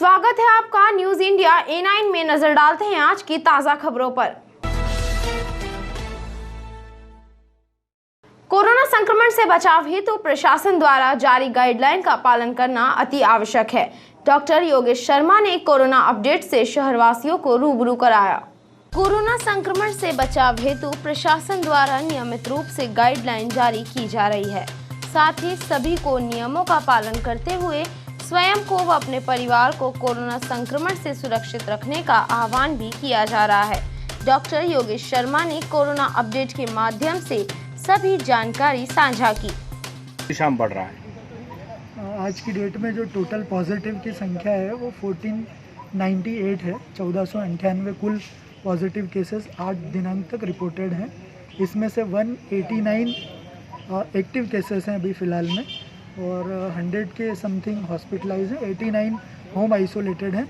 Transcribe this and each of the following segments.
स्वागत है आपका न्यूज इंडिया A9 में। नजर डालते हैं आज की ताजा खबरों पर। कोरोना संक्रमण से बचाव हेतु प्रशासन द्वारा जारी गाइडलाइन का पालन करना अति आवश्यक है। डॉक्टर योगेश शर्मा ने कोरोना अपडेट से शहरवासियों को रूबरू कराया। कोरोना संक्रमण से बचाव हेतु प्रशासन द्वारा नियमित रूप से गाइडलाइन जारी की जा रही है। साथ ही सभी को नियमों का पालन करते हुए स्वयं को व अपने परिवार को कोरोना संक्रमण से सुरक्षित रखने का आह्वान भी किया जा रहा है। डॉक्टर योगेश शर्मा ने कोरोना अपडेट के माध्यम से सभी जानकारी साझा की। शाम बढ़ रहा है। आज की डेट में जो टोटल पॉजिटिव की संख्या है वो 1498 है। 1498 कुल पॉजिटिव केसेस 8 दिनांक तक रिपोर्टेड हैं। इसमें से 189 एक्टिव केसेस हैं अभी फ़िलहाल में, और 100 के समथिंग हॉस्पिटलाइज हैं, 89 होम आइसोलेटेड हैं,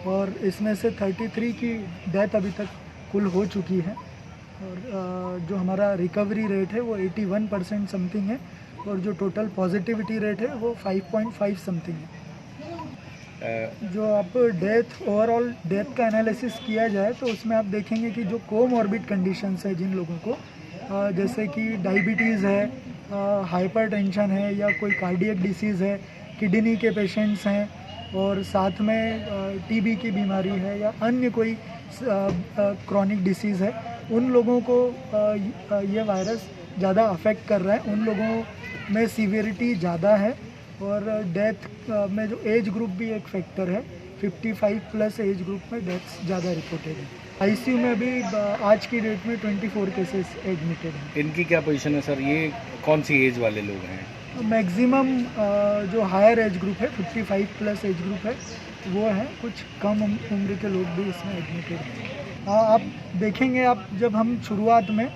और इसमें से 33 की डेथ अभी तक कुल हो चुकी है। और जो हमारा रिकवरी रेट है वो 81% समथिंग है, और जो टोटल पॉजिटिविटी रेट है वो 5.5 समथिंग है। जो आप डेथ ओवरऑल डेथ का एनालिसिस किया जाए तो उसमें आप देखेंगे कि जो कोमॉर्बिड कंडीशंस है जिन लोगों को, जैसे कि डायबिटीज़ है, हाइपरटेंशन है, या कोई कार्डियक डिसीज़ है, किडनी के पेशेंट्स हैं, और साथ में टीबी की बीमारी है या अन्य कोई क्रॉनिक डिसीज़ है, उन लोगों को ये वायरस ज़्यादा अफेक्ट कर रहा है। उन लोगों में सीवियरिटी ज़्यादा है, और डेथ में जो एज ग्रुप भी एक फैक्टर है, 55 प्लस एज ग्रुप में डेथ्स ज़्यादा रिपोर्टेड है। आईसीयू में अभी आज की डेट में 24 केसेस एडमिटेड हैं। इनकी क्या पोजीशन है सर? ये कौन सी एज वाले लोग हैं? मैक्सिमम जो हायर एज ग्रुप है 55 प्लस एज ग्रुप है वो है, कुछ कम उम्र के लोग भी इसमें एडमिटेड हैं। आप देखेंगे, आप जब हम शुरुआत में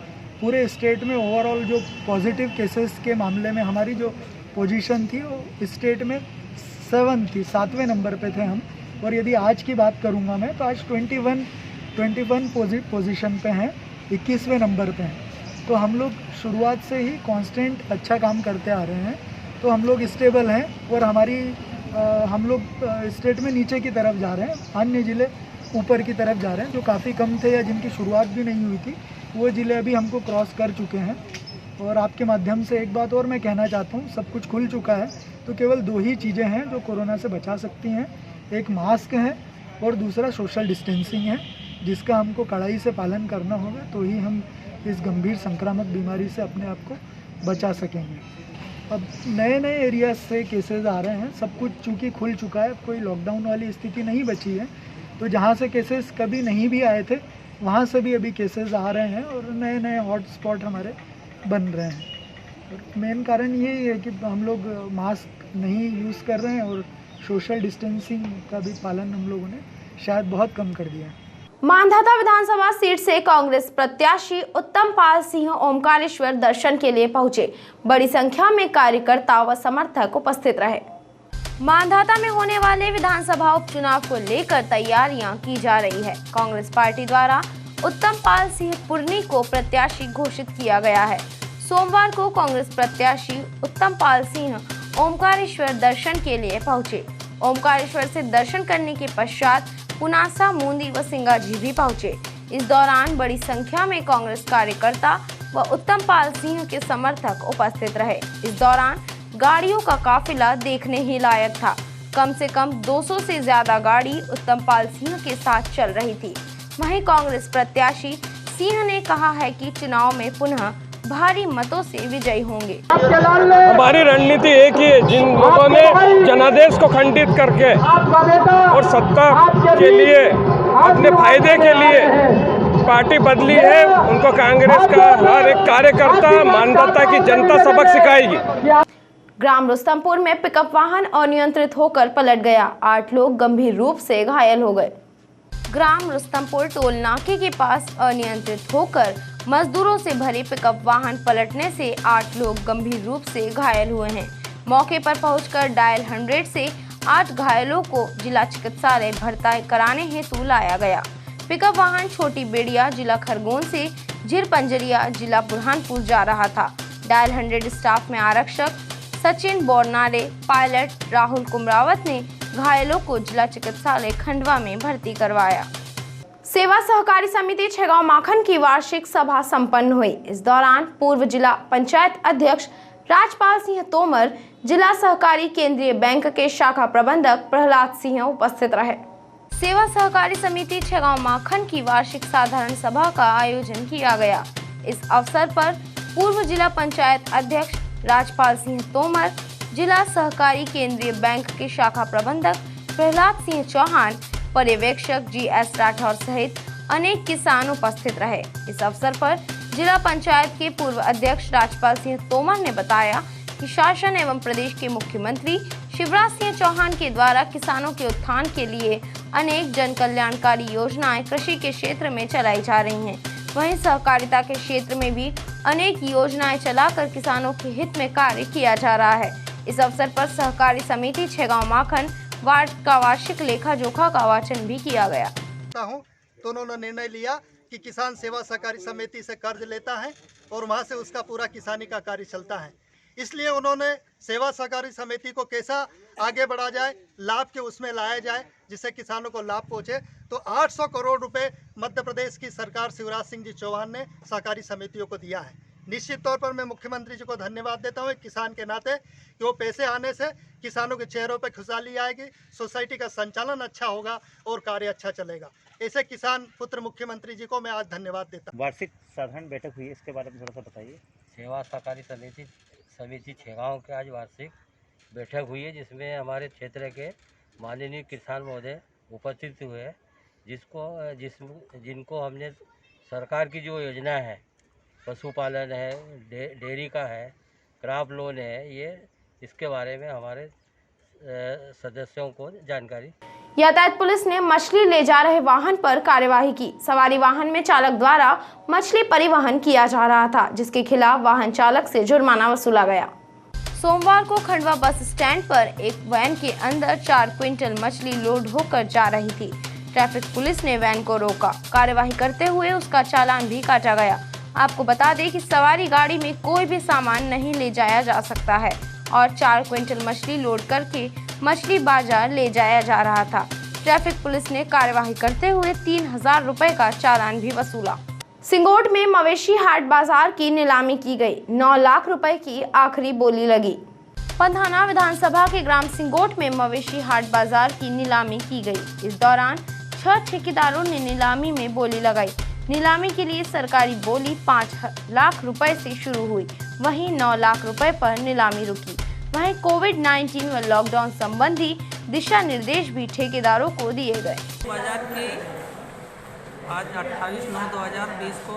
पूरे स्टेट में ओवरऑल जो पॉजिटिव केसेस के मामले में हमारी जो पोजीशन थी वो स्टेट में 7 थी, 7वें नंबर पे थे हम। और यदि आज की बात करूँगा मैं तो आज 21 पोजीशन पे हैं, 21वें नंबर पे हैं। तो हम लोग शुरुआत से ही कांस्टेंट अच्छा काम करते आ रहे हैं, तो हम लोग स्टेबल हैं, और हम लोग स्टेट में नीचे की तरफ जा रहे हैं। अन्य ज़िले ऊपर की तरफ जा रहे हैं, जो काफ़ी कम थे या जिनकी शुरुआत भी नहीं हुई थी, वो ज़िले अभी हमको क्रॉस कर चुके हैं। और आपके माध्यम से एक बात और मैं कहना चाहता हूँ, सब कुछ खुल चुका है तो केवल 2 ही चीज़ें हैं जो कोरोना से बचा सकती हैं। एक मास्क है और दूसरा सोशल डिस्टेंसिंग है, जिसका हमको कड़ाई से पालन करना होगा, तो ही हम इस गंभीर संक्रामक बीमारी से अपने आप को बचा सकेंगे। अब नए एरियाज से केसेस आ रहे हैं, सब कुछ चूँकि खुल चुका है, कोई लॉकडाउन वाली स्थिति नहीं बची है, तो जहाँ से केसेस कभी नहीं भी आए थे वहाँ से भी अभी केसेस आ रहे हैं, और नए हॉटस्पॉट हमारे बन रहे हैं। और मेन कारण यही है कि हम लोग मास्क नहीं यूज़ कर रहे हैं, और सोशल डिस्टेंसिंग का भी पालन हम लोगों ने शायद बहुत कम कर दिया है। मांधाता विधानसभा सीट से कांग्रेस प्रत्याशी उत्तम पाल सिंह ओमकारेश्वर दर्शन के लिए पहुंचे। बड़ी संख्या में कार्यकर्ता व समर्थक उपस्थित रहे। मांधाता में होने वाले विधानसभा उपचुनाव को लेकर तैयारियां की जा रही है। कांग्रेस पार्टी द्वारा उत्तम पाल सिंह पुर्नी को प्रत्याशी घोषित किया गया है। सोमवार को कांग्रेस प्रत्याशी उत्तम पाल सिंह ओमकारेश्वर दर्शन के लिए पहुंचे। ओमकारेश्वर से दर्शन करने के पश्चात पुनासा, मूंदी व सिंगाजी भी पहुंचे। इस दौरान बड़ी संख्या में कांग्रेस कार्यकर्ता व उत्तम पाल सिंह के समर्थक उपस्थित रहे। इस दौरान गाड़ियों का काफिला देखने ही लायक था। कम से कम 200 से ज्यादा गाड़ी उत्तम पाल सिंह के साथ चल रही थी। वहीं कांग्रेस प्रत्याशी सिंह ने कहा है कि चुनाव में पुनः भारी मतों से विजयी होंगे। हमारी रणनीति एक ही है, जिन लोगों ने जनादेश को खंडित करके और सत्ता के लिए अपने फायदे के लिए पार्टी बदली है, उनको कांग्रेस का हर एक कार्यकर्ता मानवता की जनता सबक सिखाएगी। ग्राम रुस्तमपुर में पिकअप वाहन अनियंत्रित होकर पलट गया। 8 लोग गंभीर रूप से घायल हो गए। ग्राम रुस्तमपुर टोल नाके के पास अनियंत्रित होकर मजदूरों से भरे पिकअप वाहन पलटने से 8 लोग गंभीर रूप से घायल हुए हैं। मौके पर पहुंचकर डायल 100 से 8 घायलों को जिला चिकित्सालय भर्ती कराने हेतु लाया गया। पिकअप वाहन छोटी बेड़िया जिला खरगोन से झिरपंजरिया जिला बुरहानपुर जा रहा था। डायल 100 स्टाफ में आरक्षक सचिन बोरनारे, पायलट राहुल कुमरावत ने घायलों को जिला चिकित्सालय खंडवा में भर्ती करवाया। सेवा सहकारी समिति छेगांव माखन की वार्षिक सभा संपन्न हुई। इस दौरान पूर्व जिला पंचायत अध्यक्ष राजपाल सिंह तोमर, जिला सहकारी केंद्रीय बैंक के शाखा प्रबंधक प्रहलाद सिंह उपस्थित रहे। सेवा सहकारी समिति छेगांव माखन की वार्षिक साधारण सभा का आयोजन किया गया। इस अवसर पर पूर्व जिला पंचायत अध्यक्ष राजपाल सिंह तोमर, जिला सहकारी केंद्रीय बैंक के शाखा प्रबंधक प्रहलाद सिंह चौहान, पर्यवेक्षक GS राठौर सहित अनेक किसान उपस्थित रहे। इस अवसर पर जिला पंचायत के पूर्व अध्यक्ष राजपाल सिंह तोमर ने बताया कि शासन एवं प्रदेश के मुख्यमंत्री शिवराज सिंह चौहान के द्वारा किसानों के उत्थान के लिए अनेक जन कल्याणकारी योजनाएं कृषि के क्षेत्र में चलाई जा रही हैं। वहीं सहकारिता के क्षेत्र में भी अनेक योजनाएं चलाकर किसानों के हित में कार्य किया जा रहा है। इस अवसर पर सहकारी समिति छेगांव माखन वार्ड का वार्षिक लेखा जोखा का वाचन भी किया गया। तो उन्होंने निर्णय लिया कि किसान सेवा सहकारी समिति से कर्ज लेता है और वहां से उसका पूरा किसानी का कार्य चलता है। इसलिए उन्होंने सेवा सहकारी समिति को कैसा आगे बढ़ा जाए, लाभ के उसमें लाया जाए जिससे किसानों को लाभ पहुंचे। तो 800 करोड़ रुपए मध्य प्रदेश की सरकार शिवराज सिंह जी चौहान ने सहकारी समितियों को दिया है। निश्चित तौर पर मैं मुख्यमंत्री जी को धन्यवाद देता हूं किसान के नाते कि वो पैसे आने से किसानों के चेहरों पर खुशहाली आएगी, सोसाइटी का संचालन अच्छा होगा और कार्य अच्छा चलेगा। ऐसे किसान पुत्र मुख्यमंत्री जी को मैं आज धन्यवाद देता हूं। वार्षिक साधारण बैठक हुई, इसके बारे में थोड़ा सा बताइए। सेवा सहकारी समिति छेगांव की आज वार्षिक बैठक हुई है, जिसमें हमारे क्षेत्र के माननीय किसान महोदय उपस्थित हुए हैं, जिनको हमने सरकार की जो योजना है, पशुपालन है, डेयरी का है, क्रॉप लोन है, ये इसके बारे में हमारे सदस्यों को जानकारी। यातायात पुलिस ने मछली ले जा रहे वाहन पर कार्यवाही की। सवारी वाहन में चालक द्वारा मछली परिवहन किया जा रहा था, जिसके खिलाफ वाहन चालक से जुर्माना वसूला गया। सोमवार को खंडवा बस स्टैंड पर एक वैन के अंदर 4 क्विंटल मछली लोड होकर जा रही थी। ट्रैफिक पुलिस ने वैन को रोका। कार्यवाही करते हुए उसका चालान भी काटा गया। आपको बता दें कि सवारी गाड़ी में कोई भी सामान नहीं ले जाया जा सकता है और 4 क्विंटल मछली लोड करके मछली बाजार ले जाया जा रहा था। ट्रैफिक पुलिस ने कार्यवाही करते हुए 3000 रुपए का चालान भी वसूला। सिंगोट में मवेशी हाट बाजार की नीलामी की गई। 9 लाख रुपए की आखिरी बोली लगी। पंधाना विधानसभा के ग्राम सिंगोट में मवेशी हाट बाजार की नीलामी की गई। इस दौरान 6 ठेकेदारों ने नीलामी में बोली लगाई। नीलामी के लिए सरकारी बोली 5 लाख रुपए से शुरू हुई, वहीं 9 लाख रुपए पर नीलामी रुकी। वहीं कोविड-19 व लॉकडाउन संबंधी दिशा निर्देश भी ठेकेदारों को दिए गए। बाजार की आज 28/9/2020 को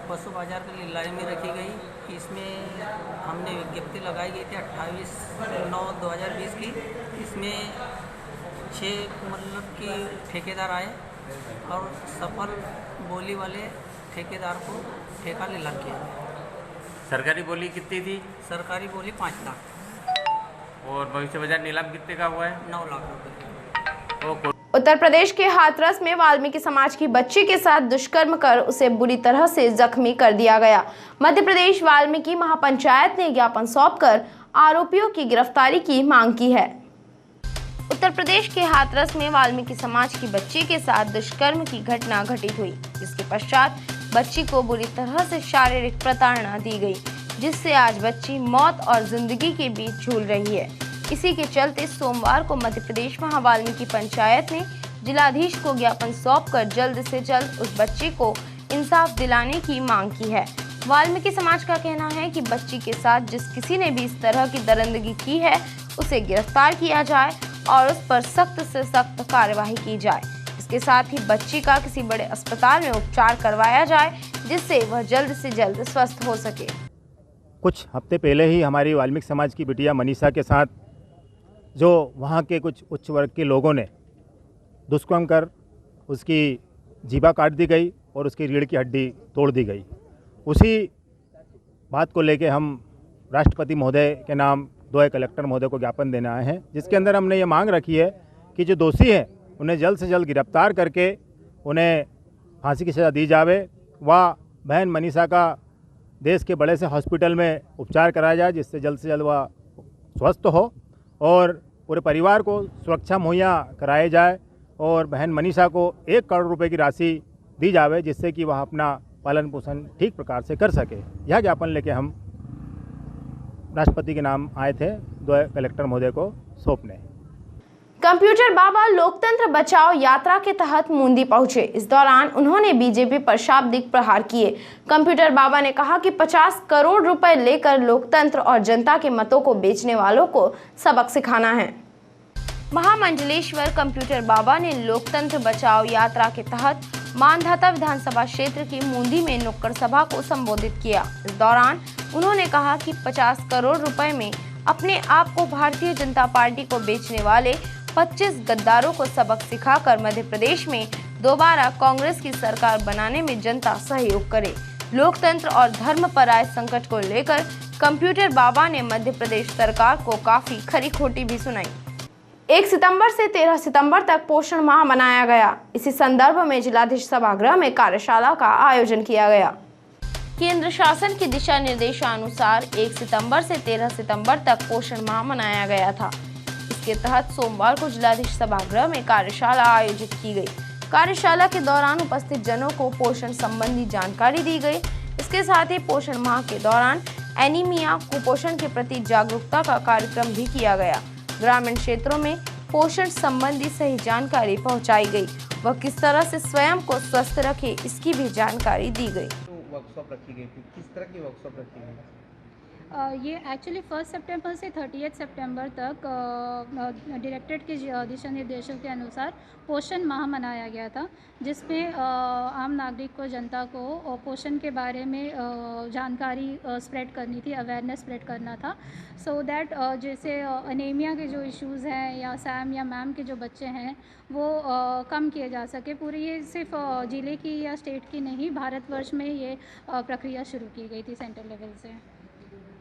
पशु बाजार की नीलामी रखी गई। इसमें हमने विज्ञप्ति लगाई गई थी 28/9/2020 की। इसमें 6 मतलब कि ठेकेदार आए और सफल बोली वाले ठेकेदार को ठेका नीलाम किया। सरकारी बोली कितनी थी? सरकारी बोली 5 लाख और भविष्य बाजार नीलाम कितने का हुआ है? 9 लाख रुपये। उत्तर प्रदेश के हाथरस में वाल्मीकि समाज की बच्ची के साथ दुष्कर्म कर उसे बुरी तरह से जख्मी कर दिया गया। मध्य प्रदेश वाल्मीकि महापंचायत ने ज्ञापन सौंपकर आरोपियों की गिरफ्तारी की मांग की है। उत्तर प्रदेश के हाथरस में वाल्मीकि समाज की बच्ची के साथ दुष्कर्म की घटना घटित हुई, जिसके पश्चात बच्ची को बुरी तरह से शारीरिक प्रताड़ना दी गई, जिससे आज बच्ची मौत और जिंदगी के बीच झूल रही है। इसी के चलते सोमवार को मध्य प्रदेश वाल्मीकि पंचायत ने जिलाधीश को ज्ञापन सौंपकर जल्द से जल्द उस बच्ची को इंसाफ दिलाने की मांग की है। वाल्मीकि समाज का कहना है कि बच्ची के साथ जिस किसी ने भी इस तरह की दरिंदगी की है, उसे गिरफ्तार किया जाए और उस पर सख्त से सख्त कार्यवाही की जाए। इसके साथ ही बच्ची का किसी बड़े अस्पताल में उपचार करवाया जाए, जिससे वह जल्द से जल्द स्वस्थ हो सके। कुछ हफ्ते पहले ही हमारी वाल्मीकि समाज की बिटिया मनीषा के साथ जो वहाँ के कुछ उच्च वर्ग के लोगों ने दुष्कर्म कर उसकी जीभा काट दी गई और उसकी रीढ़ की हड्डी तोड़ दी गई। उसी बात को लेके हम राष्ट्रपति महोदय के नाम दोए कलेक्टर महोदय को ज्ञापन देने आए हैं, जिसके अंदर हमने ये मांग रखी है कि जो दोषी हैं उन्हें जल्द से जल्द गिरफ्तार करके उन्हें फांसी की सज़ा दी जावे। वह बहन मनीषा का देश के बड़े से हॉस्पिटल में उपचार कराया जाए, जिससे जल्द से जल्द वह स्वस्थ हो और पूरे परिवार को सुरक्षा मुहैया कराई जाए और बहन मनीषा को 1 करोड़ रुपए की राशि दी जावे, जिससे कि वह अपना पालन पोषण ठीक प्रकार से कर सके। यह ज्ञापन लेके हम राष्ट्रपति के नाम आए थे, कलेक्टर महोदय को सौंपने। कंप्यूटर बाबा लोकतंत्र बचाओ यात्रा के तहत मुंदी पहुंचे। इस दौरान उन्होंने बीजेपी पर शाब्दिक प्रहार किए। कंप्यूटर बाबा ने कहा कि 50 करोड़ रुपए लेकर लोकतंत्र और जनता के मतों को बेचने वालों को सबक सिखाना है। महामंडलेश्वर कंप्यूटर बाबा ने लोकतंत्र बचाओ यात्रा के तहत मानधाता विधानसभा क्षेत्र की मुंदी में नुक्कड़ सभा को संबोधित किया। इस दौरान उन्होंने कहा कि 50 करोड़ रुपए में अपने आप को भारतीय जनता पार्टी को बेचने वाले 25 गद्दारों को सबक सिखाकर मध्य प्रदेश में दोबारा कांग्रेस की सरकार बनाने में जनता सहयोग करे। लोकतंत्र और धर्म पराय संकट को लेकर कंप्यूटर बाबा ने मध्य प्रदेश सरकार को काफी खरी खोटी भी सुनाई। 1 सितंबर से 13 सितंबर तक पोषण माह मनाया गया। इसी संदर्भ में जिलाधीश सभागृह में कार्यशाला का आयोजन किया गया। केंद्र शासन के दिशा निर्देशानुसार 1 सितंबर से 13 सितंबर तक पोषण माह मनाया गया था। इसके तहत सोमवार को जिलाधीश सभागृह में कार्यशाला आयोजित की गई। कार्यशाला के दौरान उपस्थित जनों को पोषण संबंधी जानकारी दी गई। इसके साथ ही पोषण माह के दौरान एनीमिया कुपोषण के प्रति जागरूकता का कार्यक्रम भी किया गया। ग्रामीण क्षेत्रों में पोषण संबंधी सही जानकारी पहुंचाई गई। वह किस तरह से स्वयं को स्वस्थ रखे, इसकी भी जानकारी दी गई। वर्कशॉप रखी गई थी, किस तरह की वर्कशॉप रखी गई? ये एक्चुअली 1 सितंबर से 30 सितंबर तक डायरेक्टरेट के दिशा निर्देशों के अनुसार पोषण माह मनाया गया था, जिसमें आम नागरिक को, जनता को पोषण के बारे में जानकारी स्प्रेड करनी थी, अवेयरनेस स्प्रेड करना था, सो दैट जैसे अनीमिया के जो इश्यूज़ हैं या सैम या मैम के जो बच्चे हैं वो कम किए जा सके। पूरी ये सिर्फ ज़िले की या स्टेट की नहीं, भारतवर्ष में ये प्रक्रिया शुरू की गई थी सेंट्रल लेवल से।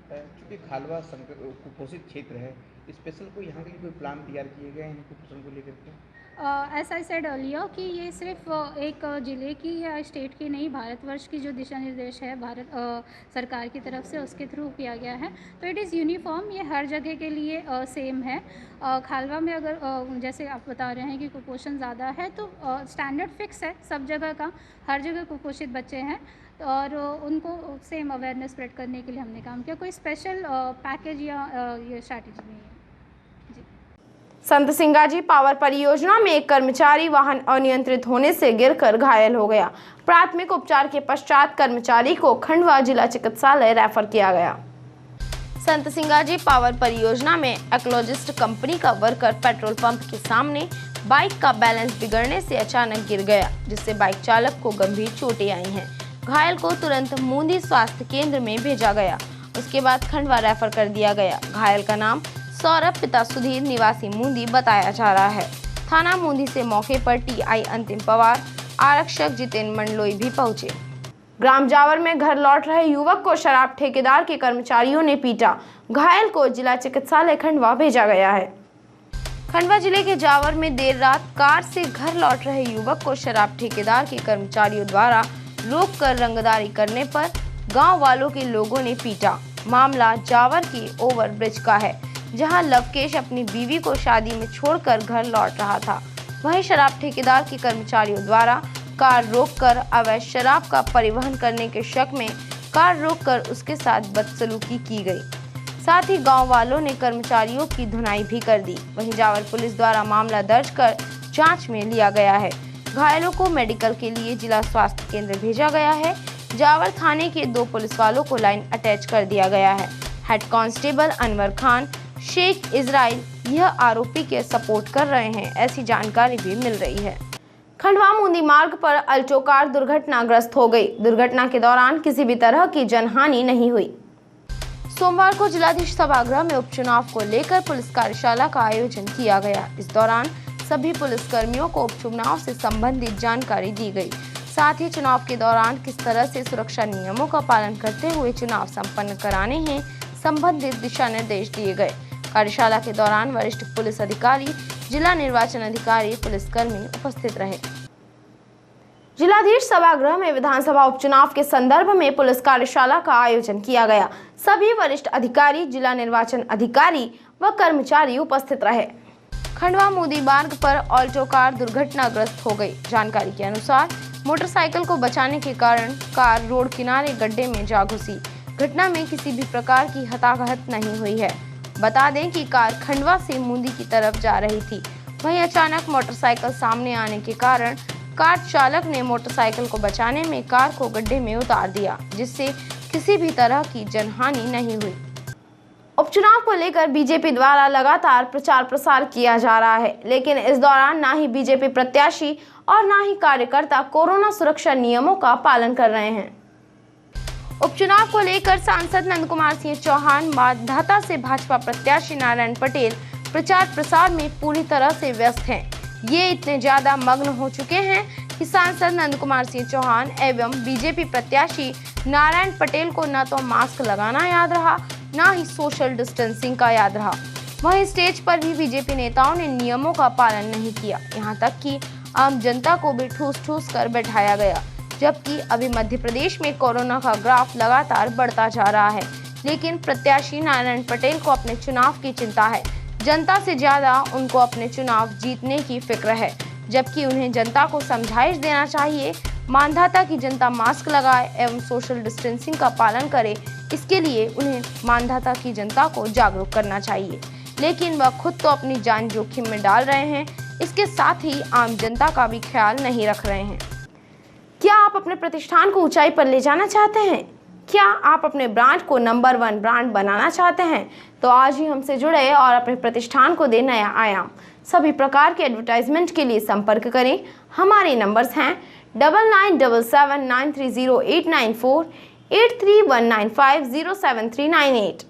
चूँकि खालवा कुपोषित क्षेत्र है, स्पेशल कोई यहाँ के लिए कोई प्लान तैयार किए गए हैं कुपोषण को लेकर के? एज आई सेड अर्लियर कि ये सिर्फ एक ज़िले की या स्टेट की नहीं, भारतवर्ष की जो दिशा निर्देश है भारत सरकार की तरफ से, उसके थ्रू किया गया है। तो इट इज़ यूनिफॉर्म, ये हर जगह के लिए सेम है। खालवा में अगर जैसे आप बता रहे हैं कि कुपोषण ज़्यादा है, तो स्टैंडर्ड फिक्स है सब जगह का, हर जगह कुपोषित बच्चे हैं और उनको सेम अवेयरनेस स्प्रेड करने के लिए हमने काम किया। कोई स्पेशल पैकेज या ये स्ट्रैटेजी नहीं है। संत सिंगाजी पावर परियोजना में एक कर्मचारी वाहन अनियंत्रित होने से गिरकर घायल हो गया। प्राथमिक उपचार के पश्चात कर्मचारी को खंडवा जिला चिकित्सालय रेफर किया गया। संत सिंगाजी पावर परियोजना में एक्लोजिस्ट कंपनी का वर्कर पेट्रोल पंप के सामने बाइक का बैलेंस बिगड़ने से अचानक गिर गया, जिससे बाइक चालक को गंभीर चोटें आई हैं। घायल को तुरंत मुंदी स्वास्थ्य केंद्र में भेजा गया, उसके बाद खंडवा रेफर कर दिया गया। घायल का नाम सौरभ पिता सुधीर निवासी मुंदी बताया जा रहा है। थाना मुंदी से मौके पर टीआई अंतिम पवार, आरक्षक जितेंद्र मंडलोई भी पहुंचे। ग्राम जावर में घर लौट रहे युवक को शराब ठेकेदार के कर्मचारियों ने पीटा। घायल को जिला चिकित्सालय खंडवा भेजा गया है। खंडवा जिले के जावर में देर रात कार से घर लौट रहे युवक को शराब ठेकेदार के कर्मचारियों द्वारा रोककर रंगदारी करने पर गांव वालों के लोगों ने पीटा। मामला जावर की ओवर ब्रिज का है, जहां लवकेश अपनी बीवी को शादी में छोड़कर घर लौट रहा था। वहीं शराब ठेकेदार के कर्मचारियों द्वारा कार रोककर अवैध शराब का परिवहन करने के शक में कार रोककर उसके साथ बदसलूकी की गई। साथ ही गांव वालों ने कर्मचारियों की धुनाई भी कर दी। वहीं जावर पुलिस द्वारा मामला दर्ज कर जांच में लिया गया है। घायलों को मेडिकल के लिए जिला स्वास्थ्य केंद्र भेजा गया है। जावर थाने के 2 पुलिस वालों को लाइन अटैच कर दिया गया है। हेड कांस्टेबल अनवर खान, शेख इजराइल यह आरोपी के सपोर्ट कर रहे हैं, ऐसी जानकारी भी मिल रही है। खंडवा मुंदी मार्ग पर अल्टो कार दुर्घटनाग्रस्त हो गई। दुर्घटना के दौरान किसी भी तरह की जनहानि नहीं हुई। सोमवार को जिलाधीश सभागृह में उपचुनाव को लेकर पुलिस कार्यशाला का आयोजन किया गया। इस दौरान सभी पुलिसकर्मियों को उपचुनाव से संबंधित जानकारी दी गई। साथ ही चुनाव के दौरान किस तरह से सुरक्षा नियमों का पालन करते हुए चुनाव संपन्न कराने हैं संबंधित दिशा निर्देश दिए गए। कार्यशाला के दौरान वरिष्ठ पुलिस अधिकारी, जिला निर्वाचन अधिकारी, पुलिसकर्मी उपस्थित रहे। जिलाधीश सभागृह में विधानसभा उपचुनाव के संदर्भ में पुलिस कार्यशाला का आयोजन किया गया। सभी वरिष्ठ अधिकारी, जिला निर्वाचन अधिकारी व कर्मचारी उपस्थित रहे। खंडवा मोदी मार्ग पर ऑल्टो कार दुर्घटनाग्रस्त हो गई। जानकारी के अनुसार मोटरसाइकिल को बचाने के कारण कार रोड किनारे गड्ढे में जा घुसी। घटना में किसी भी प्रकार की हताहत नहीं हुई है। बता दें कि कार खंडवा से मूंदी की तरफ जा रही थी। वहीं अचानक मोटरसाइकिल सामने आने के कारण कार चालक ने मोटरसाइकिल को बचाने में कार को गड्ढे में उतार दिया, जिससे किसी भी तरह की जनहानि नहीं हुई। उपचुनाव को लेकर बीजेपी द्वारा लगातार प्रचार प्रसार किया जा रहा है, लेकिन इस दौरान ना ही बीजेपी प्रत्याशी और ना ही कार्यकर्ता कोरोना सुरक्षा नियमों का पालन कर रहे हैं। उपचुनाव को लेकर सांसद नंद कुमार सिंह चौहान, मांधाता से भाजपा प्रत्याशी नारायण पटेल प्रचार प्रसार में पूरी तरह से व्यस्त हैं। ये इतने ज्यादा मग्न हो चुके हैं कि सांसद नंद कुमार सिंह चौहान एवं बीजेपी प्रत्याशी नारायण पटेल को न तो मास्क लगाना याद रहा, न ही सोशल डिस्टेंसिंग का याद रहा। वहीं स्टेज पर भी बीजेपी नेताओं ने नियमों का पालन नहीं किया। यहाँ तक कि आम जनता को भी ठूस ठूस कर बैठाया गया। जबकि अभी मध्य प्रदेश में कोरोना का ग्राफ लगातार बढ़ता जा रहा है, लेकिन प्रत्याशी नारायण पटेल को अपने चुनाव की चिंता है। जनता से ज्यादा उनको अपने चुनाव जीतने की फिक्र है, जबकि उन्हें जनता को समझाइश देना चाहिए। मांधाता की जनता मास्क लगाए एवं सोशल डिस्टेंसिंग का पालन करे, इसके लिए उन्हें मांधाता की जनता को जागरूक करना चाहिए। लेकिन वह खुद तो अपनी जान जोखिम में डाल रहे हैं, इसके साथ ही आम जनता का भी ख्याल नहीं रख रहे हैं। क्या आप अपने प्रतिष्ठान को ऊंचाई पर ले जाना चाहते हैं? क्या आप अपने ब्रांड को नंबर 1 ब्रांड बनाना चाहते हैं? तो आज ही हमसे जुड़े और अपने प्रतिष्ठान को दे नया आयाम। सभी प्रकार के एडवर्टाइजमेंट के लिए संपर्क करें। हमारे नंबर्स हैं 9977930894, 8319507398।